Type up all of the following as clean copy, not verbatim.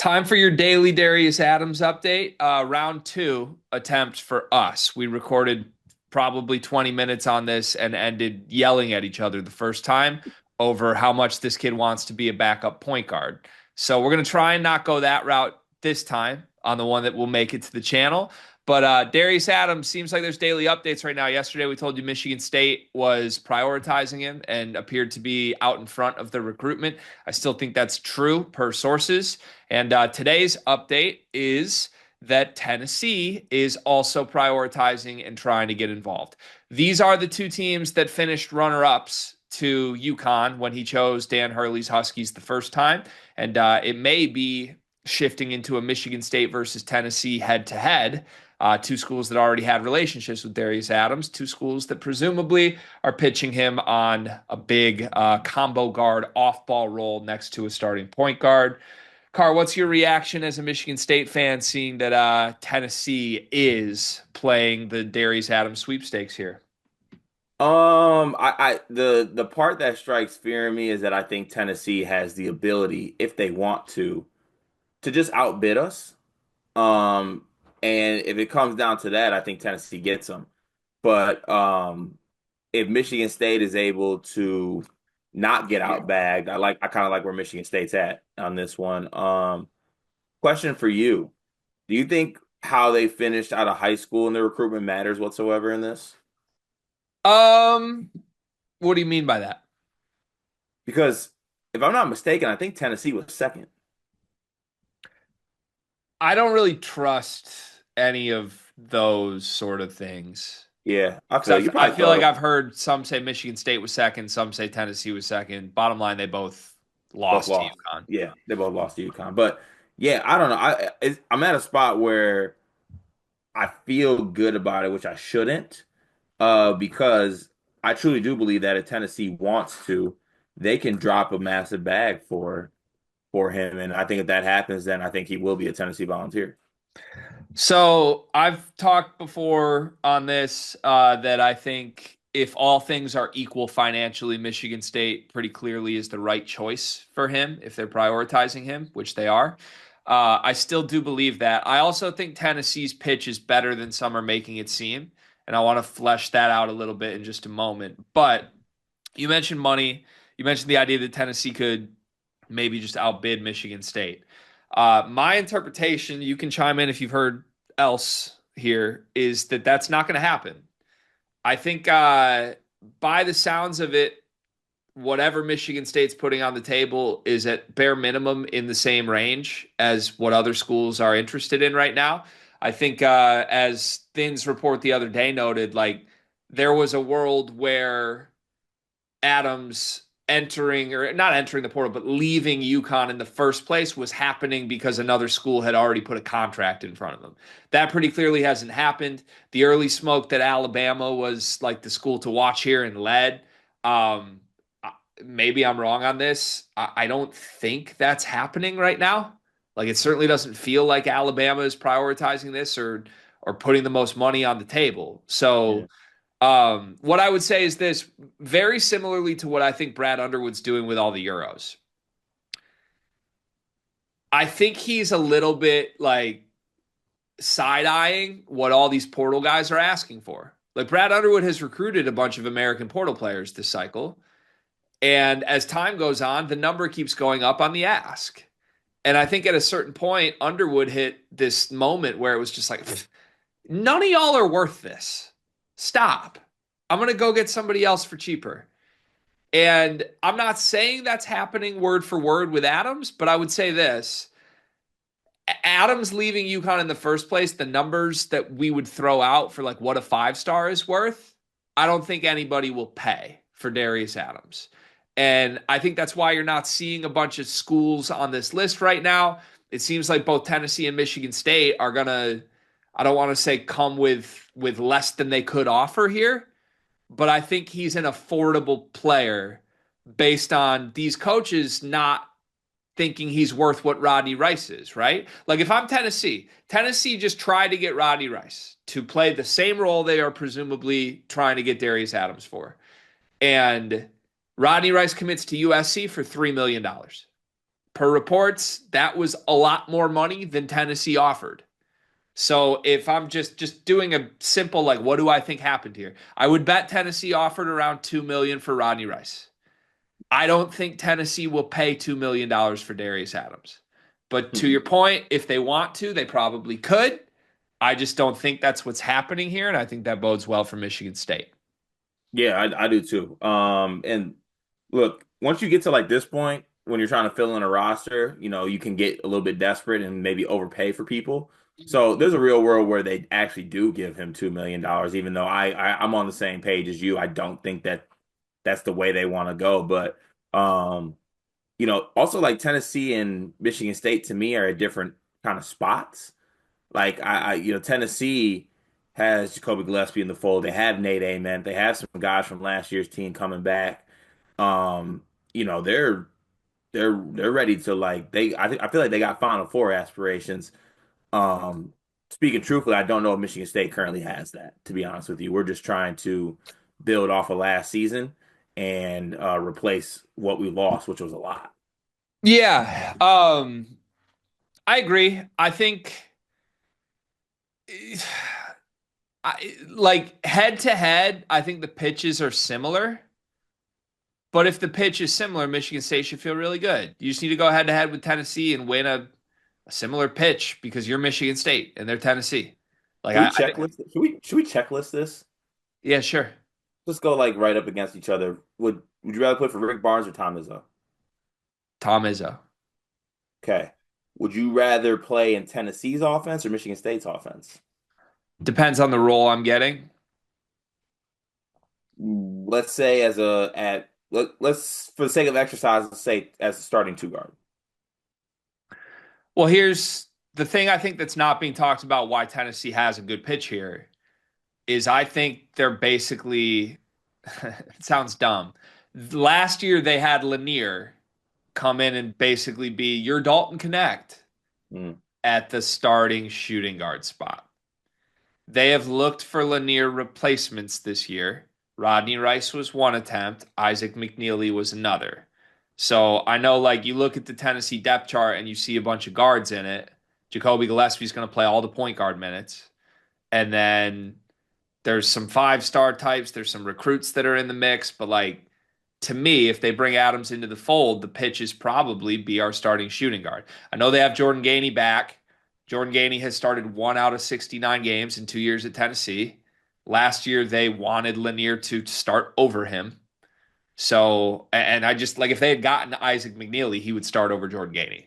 Time for your daily Darius Adams update. Round two attempt for us. We recorded probably 20 minutes on this and ended yelling at each other the first time over how much this kid wants to be a backup point guard. So we're going to try and not go that route this time on the one that will make it to the channel. But Darius Adams seems like there's daily updates right now. Yesterday, we told you Michigan State was prioritizing him and appeared to be out in front of the recruitment. I still think that's true per sources. And today's update is that Tennessee is also prioritizing and trying to get involved. These are the two teams that finished runner-ups to UConn when he chose Dan Hurley's Huskies the first time. And it may be shifting into a Michigan State versus Tennessee head-to-head. Two schools that already had relationships with Darius Adams, two schools that presumably are pitching him on a big combo guard off-ball role next to a starting point guard. Carr, what's your reaction as a Michigan State fan seeing that Tennessee is playing the Darius Adams sweepstakes here? The part that strikes fear in me is that I think Tennessee has the ability, if they want to just outbid us. Um, and if it comes down to that, I think Tennessee gets them. But if Michigan State is able to not get outbagged, I kind of like where Michigan State's at on this one. Question for you. Do you think how they finished out of high school in their recruitment matters whatsoever in this? Um, what do you mean by that? Because if I'm not mistaken, I think Tennessee was second. I don't really trust any of those sort of things. Yeah, I feel Because you I probably feel like thought I've heard some say Michigan State was second, some say Tennessee was second. Bottom line, they both both lost to lost. UConn. Yeah, they both lost to UConn. But yeah, I don't know. I'm at a spot where I feel good about it, which I shouldn't, because I truly do believe that if Tennessee wants to, they can drop a massive bag for him, and I think if that happens, then I think he will be a Tennessee Volunteer. So I've talked before on this that I think if all things are equal financially, Michigan State pretty clearly is the right choice for him if they're prioritizing him, which they are. I still do believe that. I also think Tennessee's pitch is better than some are making it seem, and I want to flesh that out a little bit in just a moment. But you mentioned money. You mentioned the idea that Tennessee could maybe just outbid Michigan State. My interpretation, you can chime in if you've heard else here, is that that's not going to happen. I think by the sounds of it, whatever Michigan State's putting on the table is at bare minimum in the same range as what other schools are interested in right now. I think as Thins report the other day noted, like there was a world where Adams entering or not entering the portal, but leaving UConn in the first place was happening because another school had already put a contract in front of them. That pretty clearly hasn't happened. The early smoke that Alabama was like the school to watch here and led. Um, Maybe I'm wrong on this. I don't think that's happening right now. Like it certainly doesn't feel like Alabama is prioritizing this or putting the most money on the table. Yeah. So what I would say is this very similarly to what I think Brad Underwood's doing with all the Euros. I think he's a little bit like side eyeing what all these portal guys are asking for. Like Brad Underwood has recruited a bunch of American portal players this cycle. And as time goes on, the number keeps going up on the ask. And I think at a certain point, Underwood hit this moment where it was just like, none of y'all are worth this. Stop. I'm going to go get somebody else for cheaper. And I'm not saying that's happening word for word with Adams, but I would say this. Adams leaving UConn in the first place, the numbers that we would throw out for like what a 5-star is worth, I don't think anybody will pay for Darius Adams. And I think that's why you're not seeing a bunch of schools on this list right now. It seems like both Tennessee and Michigan State are gonna, I don't want to say come with less than they could offer here, but I think he's an affordable player based on these coaches not thinking he's worth what Rodney Rice is, right? Like if I'm Tennessee, Tennessee just tried to get Rodney Rice to play the same role they are presumably trying to get Darius Adams for. And Rodney Rice commits to USC for $3 million. per reports, that was a lot more money than Tennessee offered. So if I'm just doing a simple like what do I think happened here? I would bet Tennessee offered around 2 million for Rodney Rice. I don't think Tennessee will pay $2 million for Darius Adams. But to your point, if they want to, they probably could. I just don't think that's what's happening here, and I think that bodes well for Michigan State. Yeah, I do too. And look, once you get to like this point, when you're trying to fill in a roster, you can get a little bit desperate and maybe overpay for people. So there's a real world where they actually do give him $2 million, even though I'm on the same page as you. I don't think that that's the way they want to go. But um, also like Tennessee and Michigan State to me are at different kind of spots. Like Tennessee has Jacoby Gillespie in the fold. They have Nate Ament. They have some guys from last year's team coming back. Um, they're ready to like I feel like they got Final Four aspirations. Um, Speaking truthfully, I don't know if Michigan State currently has that, to be honest with you. We're just trying to build off of last season and replace what we lost, which was a lot. Yeah, I agree. I think like head to head, I think the pitches are similar. But if the pitch is similar, Michigan State should feel really good. You just need to go head to head with Tennessee and win a similar pitch because you're Michigan State and they're Tennessee. Like Should we I think, checklist? Should we checklist this? yeah, sure. Let's go like right up against each other. Would you rather play for Rick Barnes or Tom Izzo? Tom Izzo. Okay. Would you rather play in Tennessee's offense or Michigan State's offense? Depends on the role I'm getting. Let's say as a at let's for the sake of exercise, let's say as a starting two guard. Well, here's the thing I think that's not being talked about why Tennessee has a good pitch here is I think they're basically it sounds dumb. Last year they had Lanier come in and basically be your Dalton Connect Mm. at the starting shooting guard spot. They have looked for Lanier replacements this year. Rodney Rice was one attempt, Isaac McNeely was another. So I know, like, you look at the Tennessee depth chart and you see a bunch of guards in it. Jacoby Gillespie's going to play all the point guard minutes. And then there's some five-star types, there's some recruits that are in the mix. But, like, to me, if they bring Adams into the fold, the pitch is probably be our starting shooting guard. I know they have Jordan Gainey back. Jordan Gainey has started 1 out of 69 games in 2 years at Tennessee. Last year, they wanted Lanier to start over him. So, and I just like if they had gotten Isaac McNeely, he would start over Jordan Gainey.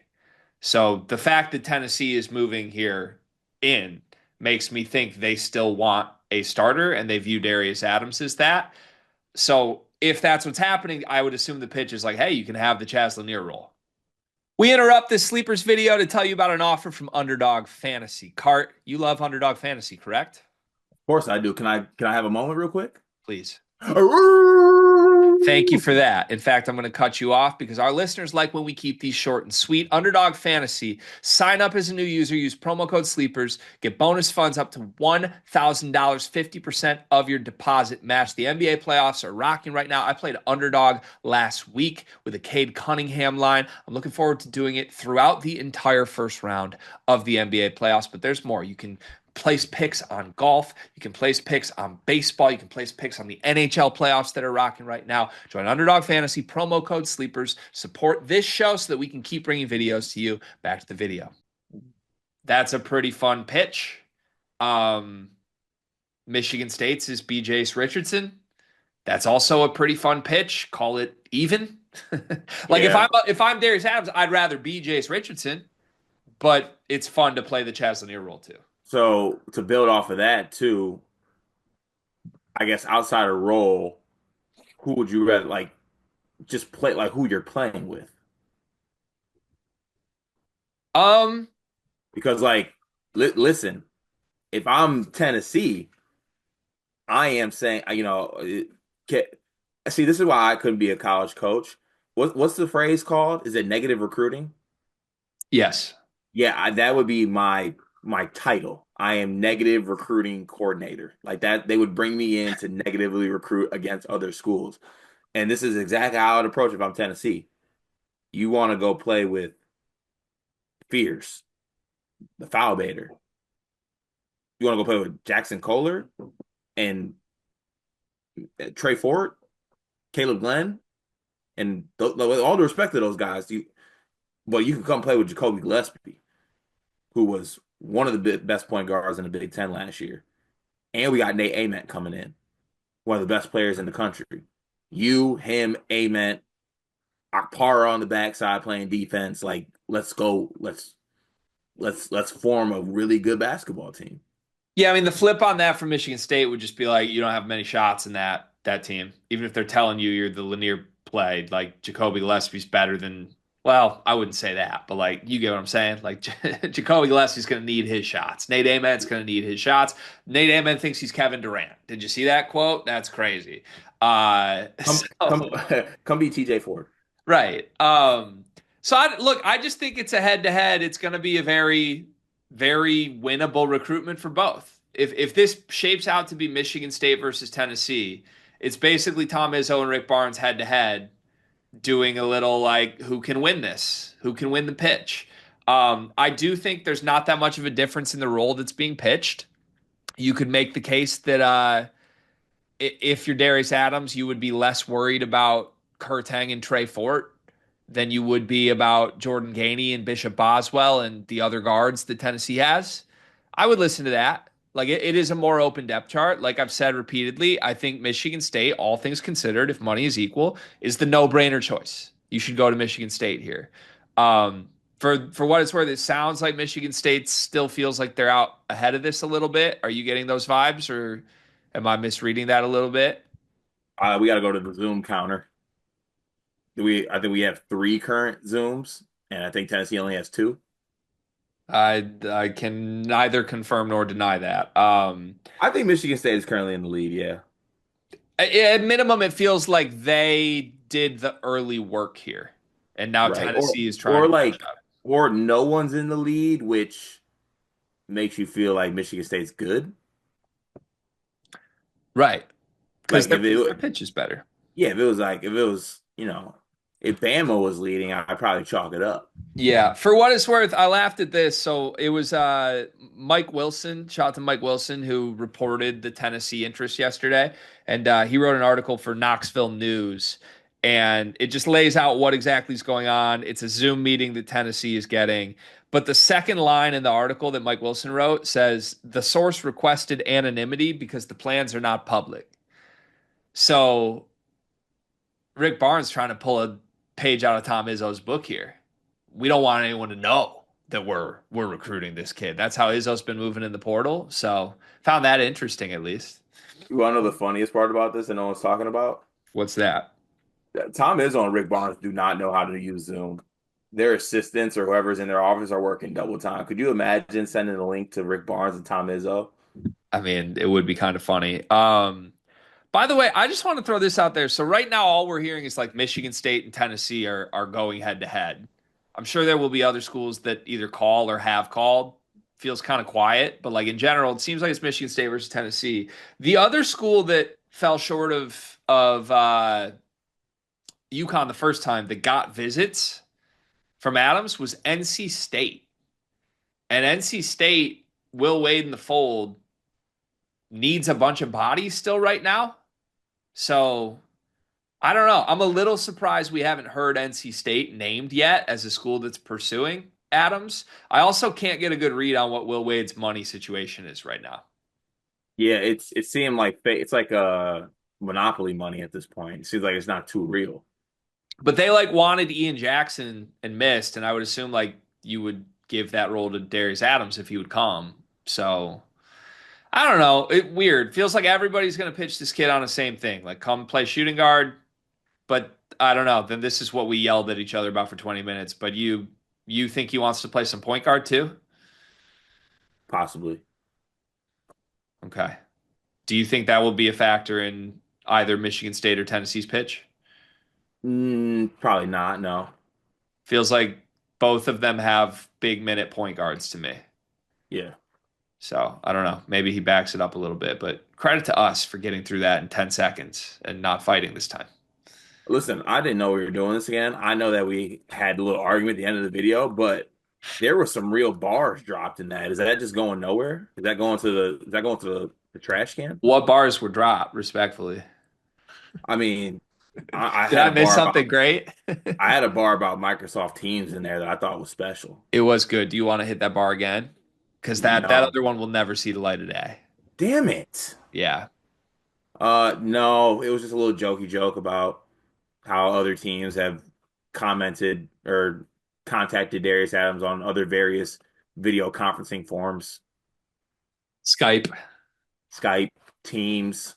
So the fact that Tennessee is moving here in makes me think they still want a starter and they view Darius Adams as that. So if that's what's happening, I would assume the pitch is like, hey, you can have the Chaz Lanier role. We interrupt this sleepers video to tell you about an offer from Underdog Fantasy. Cart, you love Underdog Fantasy, correct? Of course I do. Can I have a moment real quick? Please. Thank you for that. In fact, I'm going to cut you off because our listeners like when we keep these short and sweet. Underdog Fantasy. Sign up as a new user. Use promo code SLEEPERS. Get bonus funds up to $1,000, 50% of your deposit match. The NBA playoffs are rocking right now. I played Underdog last week with a Cade Cunningham line. I'm looking forward to doing it throughout the entire first round of the NBA playoffs, but there's more. You can place picks on golf. You can place picks on baseball. You can place picks on the NHL playoffs that are rocking right now. Join Underdog Fantasy, promo code SLEEPERS. Support this show so that we can keep bringing videos to you. Back to the video. That's a pretty fun pitch. Michigan State's is BJ Richardson. That's also a pretty fun pitch. Call it even. Like Yeah. if I'm Darius Adams, I'd rather be Jace Richardson, but it's fun to play the Chaz Lanier role too. So to build off of that too, I guess outside of role, who would you rather like just play like who you're playing with? Um, Because like listen, if I'm Tennessee, I am saying ca- see this is why I couldn't be a college coach. What's the phrase called? Is it negative recruiting? yes. Yeah, that would be my title. I am negative recruiting coordinator. Like that, they would bring me in to negatively recruit against other schools. And this is exactly how I would approach if I'm Tennessee. you want to go play with Fierce, the foul baiter. You want to go play with Jackson Kohler and Trey Ford, Caleb Glenn, and with all the respect to those guys, but you can come play with Jacoby Gillespie, who was one of the best point guards in the Big Ten last year. And we got Nate Ament coming in, one of the best players in the country. You, him, Ament, Akpara on the backside playing defense. Like, let's go. Let's form a really good basketball team. Yeah, I mean the flip on that for Michigan State would just be like you don't have many shots in that team. Even if they're telling you you're the linear play, like Jacoby Gillespie's better than well, I wouldn't say that, but like you get what I'm saying. Like Jacoby Gillespie's going to need his shots. Nate Ament's going to need his shots. Nate Ament thinks he's Kevin Durant. Did you see that quote? That's crazy. Come come So come be TJ Ford. right. So look, I just think it's a head to head. It's going to be a very, very winnable recruitment for both. If this shapes out to be Michigan State versus Tennessee, it's basically Tom Izzo and Rick Barnes head to head doing a little like who can win this, who can win the pitch. I do think there's not that much of a difference in the role that's being pitched. You could make the case that if you're Darius Adams, you would be less worried about Kurtang and Trey Fort than you would be about Jordan Gainey and Bishop Boswell and the other guards that Tennessee has. I would listen to that. Like it is a more open depth chart. Like I've said repeatedly, I think Michigan State, all things considered, if money is equal, is the no-brainer choice. You should go to Michigan State here. For what it's worth, it sounds like Michigan State still feels like they're out ahead of this a little bit. Are you getting those vibes, or am I misreading that a little bit? We got to go to the Zoom counter. I think we have three current Zooms, and I think Tennessee only has two. I can neither confirm nor deny that. I think Michigan State is currently in the lead. Yeah, At minimum, it feels like they did the early work here, and now right. Tennessee is trying Or to catch like up. or no one's in the lead, which makes you feel like Michigan State's good. Right, because Like if their it, pitch is better. yeah, if it was, if Bama was leading, I'd probably chalk it up. Yeah, for what it's worth, I laughed at this. So it was Mike Wilson, shout out to Mike Wilson, who reported the Tennessee interest yesterday. And he wrote an article for Knoxville News. And it just lays out what exactly is going on. It's a Zoom meeting that Tennessee is getting. But the second line in the article that Mike Wilson wrote says the source requested anonymity because the plans are not public. So Rick Barnes trying to pull a page out of Tom Izzo's book here. We don't want anyone to know that we're recruiting this kid. That's how Izzo's been moving in the portal. So found that interesting at least. You want to know the funniest part about this that no one's talking about? What's that? Tom Izzo and Rick Barnes do not know how to use Zoom. Their assistants or whoever's in their office are working double time. Could you imagine sending a link to Rick Barnes and Tom Izzo? I mean, it would be kind of funny. By the way, I just want to throw this out there. So right now, all we're hearing is like Michigan State and Tennessee are going head to head. I'm sure there will be other schools that either call or have called. Feels kind of quiet, but like in general, it seems like it's Michigan State versus Tennessee. The other school that fell short of UConn the first time that got visits from Adams was NC State, and NC State, Will Wade in the fold, needs a bunch of bodies still right now. So I don't know. I'm a little surprised we haven't heard NC State named yet as a school that's pursuing Adams. I also can't get a good read on what Will Wade's money situation is right now. Yeah, it seemed like it's like monopoly money at this point. It seems like it's not too real. But they like wanted Ian Jackson and missed, and I would assume like you would give that role to Darius Adams if he would come. So I don't know. Weird. Feels like everybody's going to pitch this kid on the same thing. Like come play shooting guard, but I don't know. Then this is what we yelled at each other about for 20 minutes. But you think he wants to play some point guard too? Possibly. Okay. Do you think that will be a factor in either Michigan State or Tennessee's pitch? Probably not. No. Feels like both of them have big minute point guards to me. Yeah. So I don't know. Maybe he backs it up a little bit, but credit to us for getting through that in 10 seconds and not fighting this time. Listen, I didn't know we were doing this again. I know that we had a little argument at the end of the video, but there were some real bars dropped in that. Is that just going nowhere? Is that going to the trash can? What bars were dropped, respectfully? I mean, I Did had I a miss bar something about great? I had a bar about Microsoft Teams in there that I thought was special. It was good. Do you want to hit that bar again? Because that No. other one will never see the light of day. Damn it. Yeah. No, it was just a little jokey joke about how other teams have commented or contacted Darius Adams on other various video conferencing forums, Skype. Skype, Teams.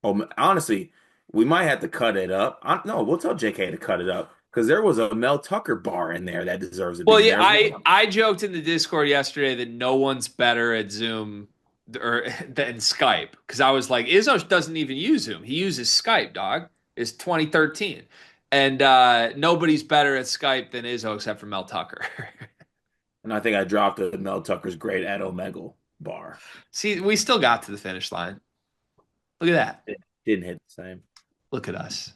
Oh, honestly, we might have to cut it up. No, we'll tell JK to cut it up because there was a Mel Tucker bar in there that deserves to Well, be yeah, there as I well. I joked in the Discord yesterday that no one's better at Zoom or than Skype because I was like, Izzo doesn't even use Zoom. He uses Skype, dog. It's 2013. And nobody's better at Skype than Izzo except for Mel Tucker. And I think I dropped a Mel Tucker's great at Omegle bar. See, we still got to the finish line. Look at that. It didn't hit the same. Look at us.